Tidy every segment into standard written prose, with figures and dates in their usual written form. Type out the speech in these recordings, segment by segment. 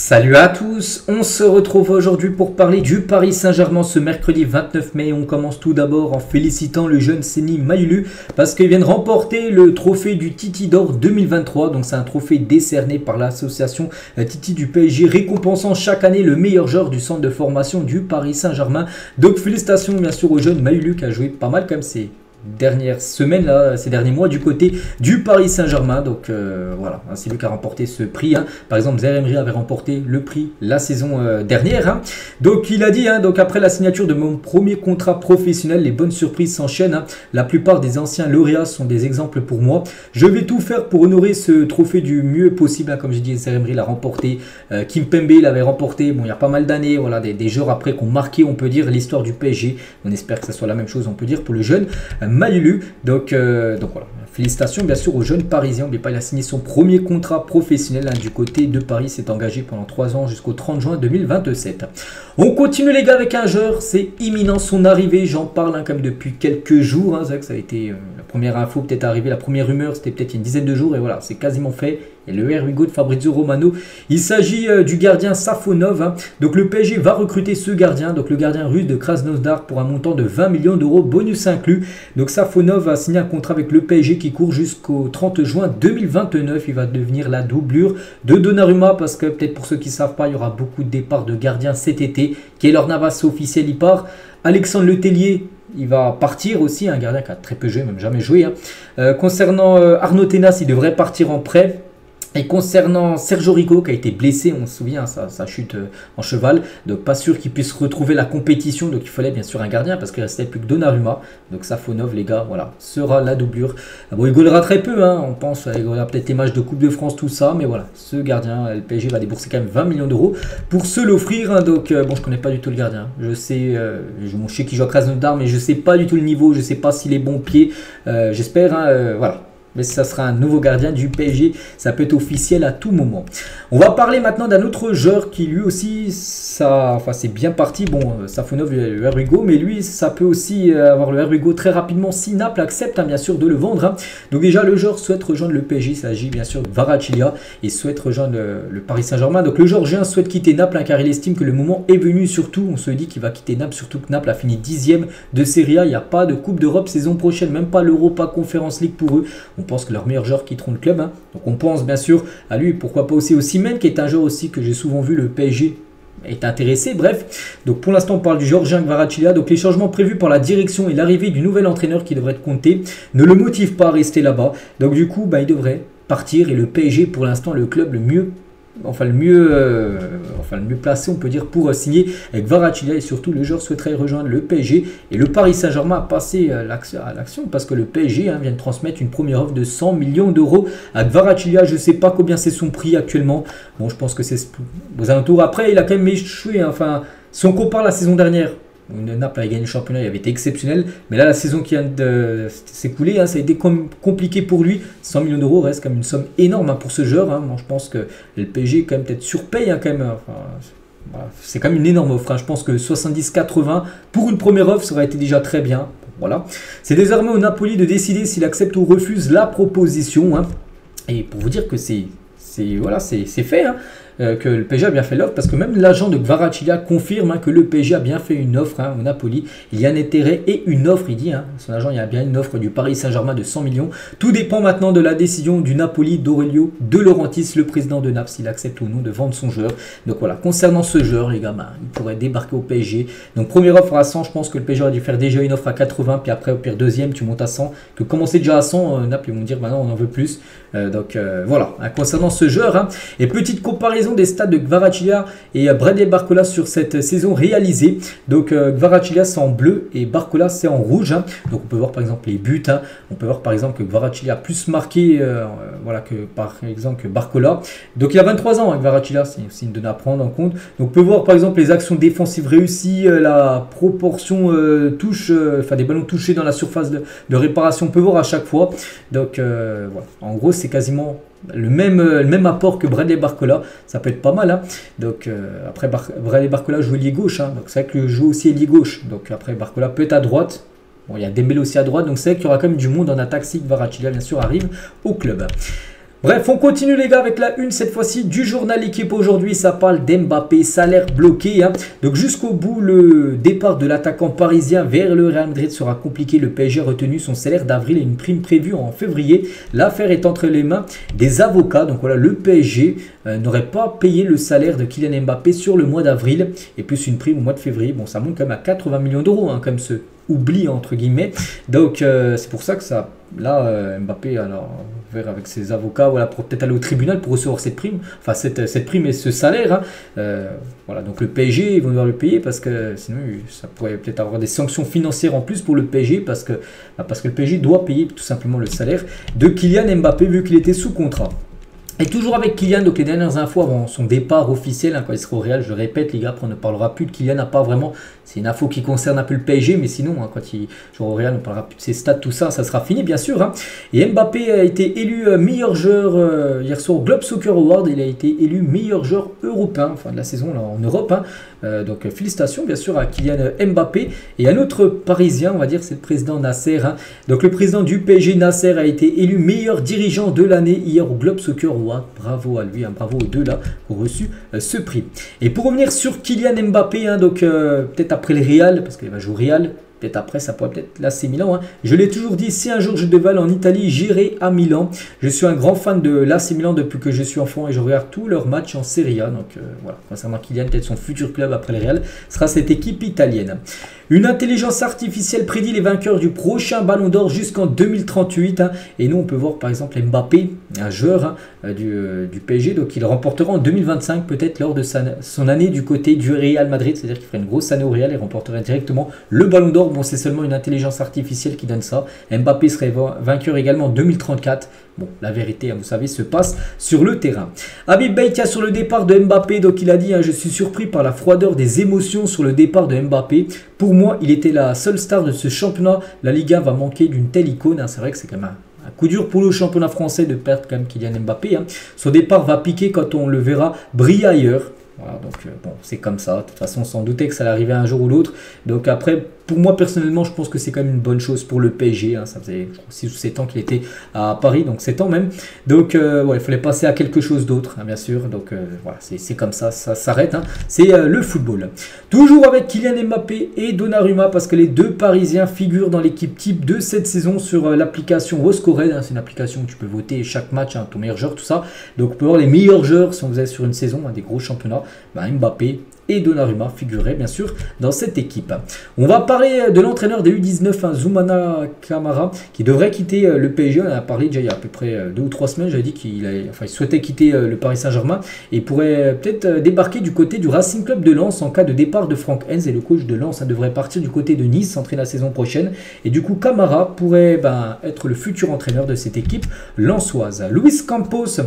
Salut à tous, on se retrouve aujourd'hui pour parler du Paris Saint-Germain ce mercredi 29 mai. On commence tout d'abord en félicitant le jeune Seny Mayulu parce qu'il vient de remporter le trophée du Titi d'Or 2023. Donc c'est un trophée décerné par l'association Titi du PSG, récompensant chaque année le meilleur joueur du centre de formation du Paris Saint-Germain. Donc félicitations bien sûr au jeune Mayulu qui a joué pas mal comme c'est dernières semaines, là, ces derniers mois du côté du Paris Saint-Germain. Donc voilà, c'est lui qui a remporté ce prix. Par exemple, Zaïre Emery avait remporté le prix la saison dernière. Donc il a dit, donc après la signature de mon premier contrat professionnel, les bonnes surprises s'enchaînent. La plupart des anciens lauréats sont des exemples pour moi. Je vais tout faire pour honorer ce trophée du mieux possible. Comme j'ai dit, Zaïre Emery l'a remporté. Kimpembe l'avait remporté. Bon, il y a pas mal d'années, voilà, des joueurs après qui ont marqué, on peut dire, l'histoire du PSG. On espère que ce soit la même chose, on peut dire, pour le jeune Mayulu. Donc voilà, félicitations bien sûr au jeune parisien. N'oubliez pas, il a signé son premier contrat professionnel du côté de Paris, s'est engagé pendant 3 ans jusqu'au 30 juin 2027. On continue les gars avec un joueur, c'est imminent son arrivée, j'en parle comme depuis quelques jours. C'est vrai que ça a été la première info peut-être arrivée, la première rumeur c'était peut-être il y a une dizaine de jours et voilà, c'est quasiment fait. Et le Hugo de Fabrizio Romano. Il s'agit du gardien Safonov. Donc le PSG va recruter ce gardien, donc le gardien russe de Krasnodar pour un montant de 20 millions d'euros, bonus inclus. Donc Safonov a signé un contrat avec le PSG qui court jusqu'au 30 juin 2029. Il va devenir la doublure de Donnarumma parce que peut-être pour ceux qui ne savent pas, il y aura beaucoup de départs de gardiens cet été. Keylor Navas officiel, il part. Alexandre Letellier, il va partir aussi, un gardien qui a très peu joué, même jamais joué. Concernant Arnaud Tenas, il devrait partir en prêt. Et concernant Sergio Rico qui a été blessé, on se souvient, sa chute en cheval, donc pas sûr qu'il puisse retrouver la compétition, donc il fallait bien sûr un gardien parce qu'il restait plus que Donnarumma. Donc Safonov les gars, voilà, sera la doublure. Bon, il golera très peu, on pense, il golera peut-être les matchs de Coupe de France, tout ça, mais voilà, ce gardien, le PSG va débourser quand même 20 millions d'euros pour se l'offrir. Donc bon, je connais pas du tout le gardien, je sais, je sais qu'il joue à Krasnodar, mais je sais pas du tout le niveau, je sais pas s'il est bon pied, j'espère, voilà. Mais ça sera un nouveau gardien du PSG, ça peut être officiel à tout moment. On va parler maintenant d'un autre joueur qui lui aussi, c'est bien parti. Bon, Safonov, le Hugo, mais lui, ça peut aussi avoir le Hugo très rapidement si Naples accepte bien sûr de le vendre. Donc déjà, le joueur souhaite rejoindre le PSG, il s'agit bien sûr de Kvaratskhelia et souhaite rejoindre le Paris Saint-Germain. Donc le Géorgien souhaite quitter Naples car il estime que le moment est venu. Surtout, on se dit qu'il va quitter Naples, surtout que Naples a fini 10e de Serie A. Il n'y a pas de Coupe d'Europe saison prochaine, même pas l'Europa Conference League pour eux. On pense que leurs meilleurs joueurs quitteront le club. Donc on pense bien sûr à lui, pourquoi pas aussi au Osimhen, qui est un joueur aussi que j'ai souvent vu le PSG est intéressé. Bref, donc pour l'instant on parle du Géorgien Kvaratskhelia. Donc les changements prévus par la direction et l'arrivée du nouvel entraîneur qui devrait être Conte ne le motivent pas à rester là-bas. Donc du coup, il devrait partir et le PSG pour l'instant le club le mieux placé on peut dire pour signer avec Kvaratskhelia et surtout le joueur souhaiterait rejoindre le PSG et le Paris Saint-Germain a passé à l'action parce que le PSG vient de transmettre une première offre de 100 millions d'euros à Kvaratskhelia. Je ne sais pas combien c'est son prix actuellement, bon je pense que c'est aux alentours. Après il a quand même échoué, si on compare la saison dernière, Naples a gagné le championnat, il avait été exceptionnel. Mais là, la saison qui vient de s'écouler, ça a été compliqué pour lui. 100 millions d'euros reste comme une somme énorme pour ce joueur. Moi, je pense que le PSG quand même peut-être surpaye. Quand même. C'est quand même une énorme offre. Je pense que 70-80 pour une première offre, ça aurait été déjà très bien. Voilà. C'est désormais au Napoli de décider s'il accepte ou refuse la proposition. Et pour vous dire que c'est fait. Que le PSG a bien fait l'offre parce que même l'agent de Kvaratskhelia confirme que le PSG a bien fait une offre au Napoli. Il y a un intérêt et une offre, il dit. Son agent, il y a bien une offre du Paris Saint-Germain de 100 millions. Tout dépend maintenant de la décision du Napoli d'Aurelio De Laurentiis, le président de Naples, s'il accepte ou non de vendre son joueur. Donc voilà, concernant ce joueur, les gars, il pourrait débarquer au PSG. Donc première offre à 100, je pense que le PSG aurait dû faire déjà une offre à 80, puis après au pire deuxième, tu montes à 100. Que commencer déjà à 100, Naples, ils vont dire maintenant on en veut plus. Voilà, concernant ce joueur. Et petite comparaison des stats de Kvaratskhelia et Bradley Barcola sur cette saison réalisée. Donc Kvaratskhelia c'est en bleu et Barcola c'est en rouge. Donc on peut voir par exemple les buts. On peut voir par exemple que Kvaratskhelia a plus marqué que par exemple que Barcola. Donc il a 23 ans, Kvaratskhelia, c'est aussi une donnée à prendre en compte. Donc on peut voir par exemple les actions défensives réussies, la proportion touche, des ballons touchés dans la surface de réparation, on peut voir à chaque fois. Donc voilà, en gros c'est quasiment le même apport que Bradley Barcola, ça peut être pas mal. Donc après Bradley Barcola joue ailier gauche, donc c'est vrai que je joue aussi ailier gauche. Donc après Barcola peut être à droite. Bon, il y a Dembélé aussi à droite, donc c'est vrai qu'il y aura quand même du monde en attaque si Kvaratskhelia bien sûr arrive au club. Bref, on continue les gars avec la une cette fois-ci du journal Équipe. Aujourd'hui, ça parle d'Mbappé, salaire bloqué. Donc jusqu'au bout, le départ de l'attaquant parisien vers le Real Madrid sera compliqué. Le PSG a retenu son salaire d'avril et une prime prévue en février. L'affaire est entre les mains des avocats. Donc voilà, le PSG n'aurait pas payé le salaire de Kylian Mbappé sur le mois d'avril et plus une prime au mois de février. Bon, ça monte quand même à 80 millions d'euros, comme ce oubli entre guillemets. Donc c'est pour ça que ça, là, Mbappé alors verra avec ses avocats, voilà, pour peut-être aller au tribunal pour recevoir cette prime, enfin cette prime et ce salaire. Voilà, donc le PSG, ils vont devoir le payer parce que sinon ça pourrait peut-être avoir des sanctions financières en plus pour le PSG parce que le PSG doit payer tout simplement le salaire de Kylian Mbappé vu qu'il était sous contrat. Et toujours avec Kylian, donc les dernières infos avant son départ officiel, quand il sera au Real, je le répète les gars, après on ne parlera plus de Kylian, à part vraiment, c'est une info qui concerne un peu le PSG, mais sinon quand il jouera au Real, on ne parlera plus de ses stats, tout ça, ça sera fini bien sûr. Et Mbappé a été élu meilleur joueur hier soir au Globe Soccer Award, il a été élu meilleur joueur européen, enfin de la saison là, en Europe. Donc félicitations bien sûr à Kylian Mbappé. Et un autre Parisien, on va dire, c'est le président Nasser. Donc le président du PSG, Nasser, a été élu meilleur dirigeant de l'année hier au Globe Soccer Award. Bravo à lui, bravo aux deux là qui ont reçu ce prix. Et pour revenir sur Kylian Mbappé, donc peut-être après le Real, parce qu'il va jouer au Real. Peut-être après, ça pourrait peut-être l'AC Milan. Je l'ai toujours dit, si un jour je devais aller en Italie, j'irai à Milan. Je suis un grand fan de l'AC Milan depuis que je suis enfant et je regarde tous leurs matchs en Serie A. Donc voilà, concernant Kylian, peut-être son futur club après le Real sera cette équipe italienne. Une intelligence artificielle prédit les vainqueurs du prochain Ballon d'Or jusqu'en 2038. Et nous, on peut voir par exemple Mbappé, un joueur du PSG, donc il remportera en 2025 peut-être lors de son année du côté du Real Madrid. C'est-à-dire qu'il ferait une grosse année au Real et remporterait directement le Ballon d'Or. Bon, c'est seulement une intelligence artificielle qui donne ça. Mbappé serait vainqueur également en 2034. Bon, la vérité, vous savez, se passe sur le terrain. Habib Beitia sur le départ de Mbappé. Donc, il a dit, je suis surpris par la froideur des émotions sur le départ de Mbappé. Pour moi, il était la seule star de ce championnat. La Ligue 1 va manquer d'une telle icône. C'est vrai que c'est quand même un coup dur pour le championnat français de perdre quand même Kylian Mbappé. Son départ va piquer quand on le verra briller ailleurs. Voilà, donc bon, c'est comme ça. De toute façon, on s'en doutait que ça allait arriver un jour ou l'autre. Donc après, pour moi personnellement, je pense que c'est quand même une bonne chose pour le PSG. Ça faisait 6 ou 7 ans qu'il était à Paris, donc 7 ans même. Donc ouais, il fallait passer à quelque chose d'autre, bien sûr. Donc voilà, c'est comme ça, ça s'arrête. C'est le football. Toujours avec Kylian Mbappé et Donnarumma, parce que les deux Parisiens figurent dans l'équipe type de cette saison sur l'application WhoScored. C'est une application où tu peux voter chaque match, ton meilleur joueur, tout ça. Donc on peut voir les meilleurs joueurs si on faisait sur une saison, des gros championnats. Mbappé et Donnarumma figuraient bien sûr dans cette équipe. On va parler de l'entraîneur des U19, Zoumana Camara, qui devrait quitter le PSG. On en a parlé déjà il y a à peu près 2 ou 3 semaines. J'avais dit qu'il souhaitait quitter le Paris Saint-Germain et pourrait peut-être débarquer du côté du Racing Club de Lens en cas de départ de Franck Hens. Et le coach de Lens devrait partir du côté de Nice, entraîner la saison prochaine. Et du coup, Camara pourrait être le futur entraîneur de cette équipe lensoise. Luis Campos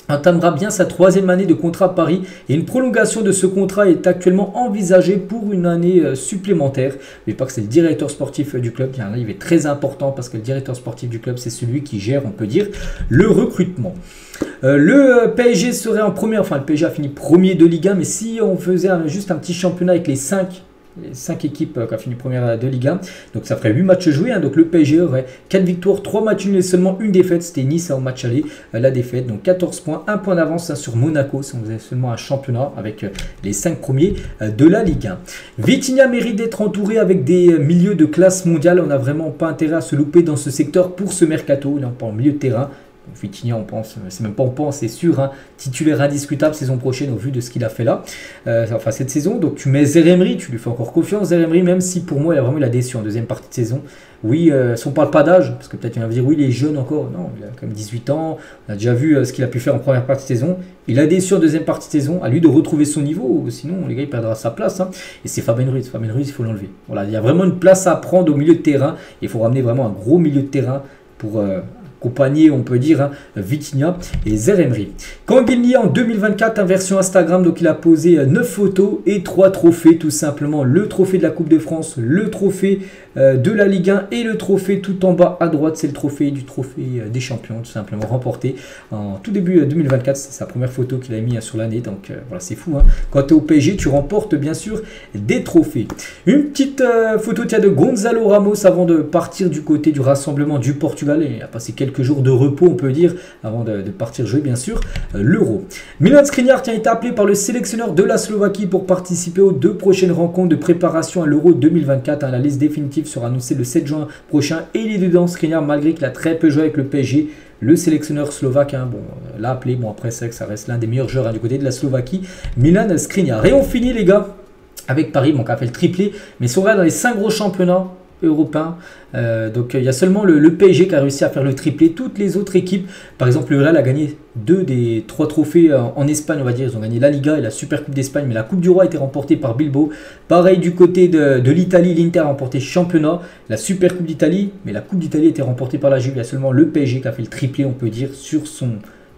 entamera bien sa 3e année de contrat à Paris et une prolongation de ce contrat est actuellement envisagée pour une année supplémentaire. Mais pas que c'est le directeur sportif du club. Bien, là, il est très important parce que le directeur sportif du club, c'est celui qui gère, on peut dire, le recrutement. Le PSG serait en première, enfin le PSG a fini premier de Ligue 1, mais si on faisait juste un petit championnat avec les 5 équipes qui ont fini première de Ligue 1, donc ça ferait 8 matchs joués. Donc le PSG aurait 4 victoires, 3 matchs nuls et seulement une défaite. C'était Nice au match aller, la défaite. Donc 14 points, 1 point d'avance sur Monaco si on faisait seulement un championnat avec les 5 premiers de la Ligue 1. Vitinha mérite d'être entouré avec des milieux de classe mondiale. On n'a vraiment pas intérêt à se louper dans ce secteur pour ce mercato. Il n'est pas en milieu de terrain. Vitinha, on pense, c'est même pas on pense, c'est sûr, titulaire indiscutable saison prochaine au vu de ce qu'il a fait là, enfin cette saison. Donc tu mets Zaire Emery, tu lui fais encore confiance, Zaire Emery, même si pour moi il a vraiment eu la déçu en deuxième partie de saison. Oui, si on parle pas d'âge, parce que peut-être il va dire oui il est jeune encore, non, il a quand même 18 ans, on a déjà vu ce qu'il a pu faire en première partie de saison. Il a déçu en deuxième partie de saison, à lui de retrouver son niveau, sinon les gars il perdra sa place. Et c'est Fabien Ruiz, il faut l'enlever. Voilà, il y a vraiment une place à prendre au milieu de terrain, il faut ramener vraiment un gros milieu de terrain pour accompagné, on peut dire, Vitinha et Zaire Emery. Kangilny en 2024, version Instagram, donc il a posé 9 photos et 3 trophées, tout simplement. Le trophée de la Coupe de France, le trophée de la Ligue 1 et le trophée tout en bas à droite, c'est le trophée des champions, tout simplement remporté en tout début 2024. C'est sa première photo qu'il a mis sur l'année, donc voilà, c'est fou. Hein. Quand tu es au PSG, tu remportes bien sûr des trophées. Une petite photo de Gonzalo Ramos avant de partir du côté du rassemblement du Portugal. Il a passé quelques jours de repos, on peut dire, avant de partir jouer bien sûr l'Euro. Milan Skriniar qui a été appelé par le sélectionneur de la Slovaquie pour participer aux 2 prochaines rencontres de préparation à l'Euro 2024. Hein. La liste définitive sera annoncée le 7 juin prochain et il est dedans Skriniar malgré qu'il a très peu joué avec le PSG. Le sélectionneur slovaque, hein, bon, l'a appelé. Bon, après, c'est vrai que ça reste l'un des meilleurs joueurs du côté de la Slovaquie, Milan Skriniar. Et on finit, les gars, avec Paris, bon, qui a fait le triplé. Mais si on regarde dans les 5 gros championnats européens, donc il y a seulement le PSG qui a réussi à faire le triplé. Toutes les autres équipes, par exemple, le Real a gagné 2 des 3 trophées en Espagne, on va dire. Ils ont gagné la Liga et la Super Coupe d'Espagne, mais la Coupe du Roi a été remportée par Bilbao. Pareil du côté de l'Italie, l'Inter a remporté championnat, la Super Coupe d'Italie, mais la Coupe d'Italie a été remportée par la Juve. Il y a seulement le PSG qui a fait le triplé, on peut dire, sur son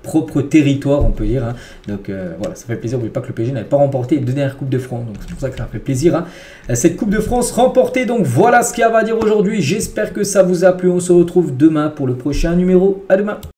propre territoire, on peut dire. Hein. Donc voilà, ça fait plaisir. N'oubliez pas que le PSG n'avait pas remporté les 2 dernières Coupes de France. Donc c'est pour ça que ça fait plaisir. Hein. Cette Coupe de France remportée. Donc voilà ce qu'il y a à dire aujourd'hui. J'espère que ça vous a plu. On se retrouve demain pour le prochain numéro. À demain.